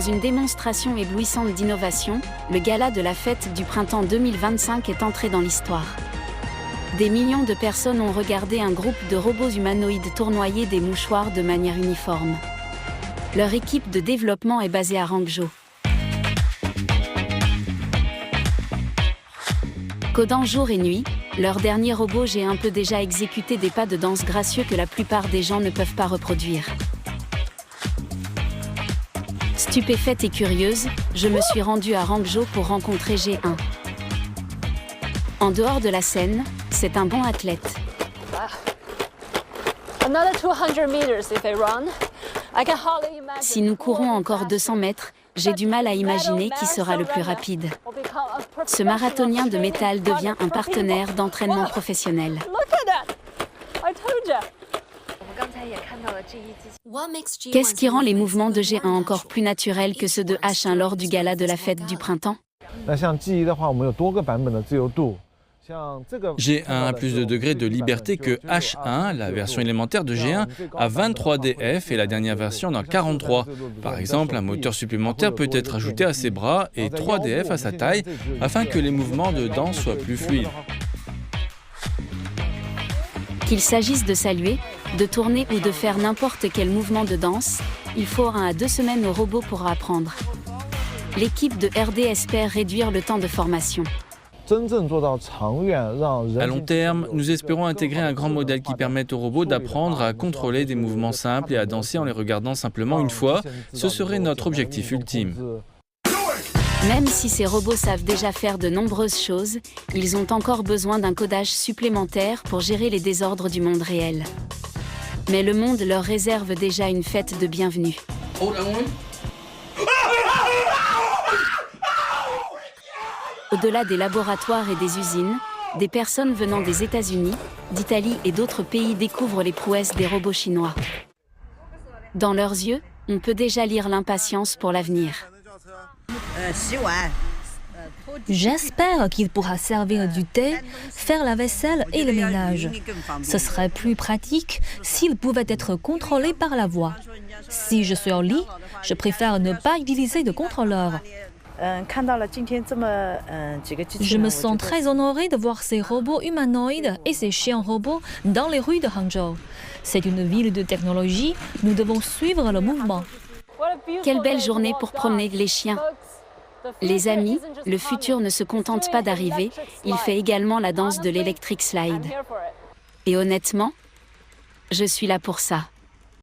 une démonstration éblouissante d'innovation, le gala de la fête du printemps 2025 est entré dans l'histoire. Des millions de personnes ont regardé un groupe de robots humanoïdes tournoyer des mouchoirs de manière uniforme. Leur équipe de développement est basée à Hangzhou. Codant jour et nuit, leur dernier robot G1 peut déjà exécuter des pas de danse gracieux que la plupart des gens ne peuvent pas reproduire. Stupéfaite et curieuse, je me suis rendue à Hangzhou pour rencontrer G1. En dehors de la scène, c'est un bon athlète. Si nous courons encore 200 mètres, j'ai du mal à imaginer qui sera le plus rapide. Ce marathonien de métal devient un partenaire d'entraînement professionnel. Qu'est-ce qui rend les mouvements de G1 encore plus naturels que ceux de H1 lors du gala de la fête du printemps? G1 a plus de degrés de liberté que H1, la version élémentaire de G1 a 23 DF et la dernière version en a 43. Par exemple, un moteur supplémentaire peut être ajouté à ses bras et 3 DF à sa taille afin que les mouvements de danse soient plus fluides. Qu'il s'agisse de saluer, de tourner ou de faire n'importe quel mouvement de danse, il faut 1 à 2 semaines au robot pour apprendre. L'équipe de RD espère réduire le temps de formation. À long terme, nous espérons intégrer un grand modèle qui permette aux robots d'apprendre à contrôler des mouvements simples et à danser en les regardant simplement une fois. Ce serait notre objectif ultime. Même si ces robots savent déjà faire de nombreuses choses, ils ont encore besoin d'un codage supplémentaire pour gérer les désordres du monde réel. Mais le monde leur réserve déjà une fête de bienvenue. Au-delà des laboratoires et des usines, des personnes venant des États-Unis, d'Italie et d'autres pays découvrent les prouesses des robots chinois. Dans leurs yeux, on peut déjà lire l'impatience pour l'avenir. J'espère qu'il pourra servir du thé, faire la vaisselle et le ménage. Ce serait plus pratique s'il pouvait être contrôlé par la voix. Si je suis au lit, je préfère ne pas utiliser de contrôleur. Je me sens très honorée de voir ces robots humanoïdes et ces chiens robots dans les rues de Hangzhou. C'est une ville de technologie, nous devons suivre le mouvement. Quelle belle journée pour promener les chiens. Les amis, le futur ne se contente pas d'arriver, il fait également la danse de l'Electric Slide. Et honnêtement, je suis là pour ça.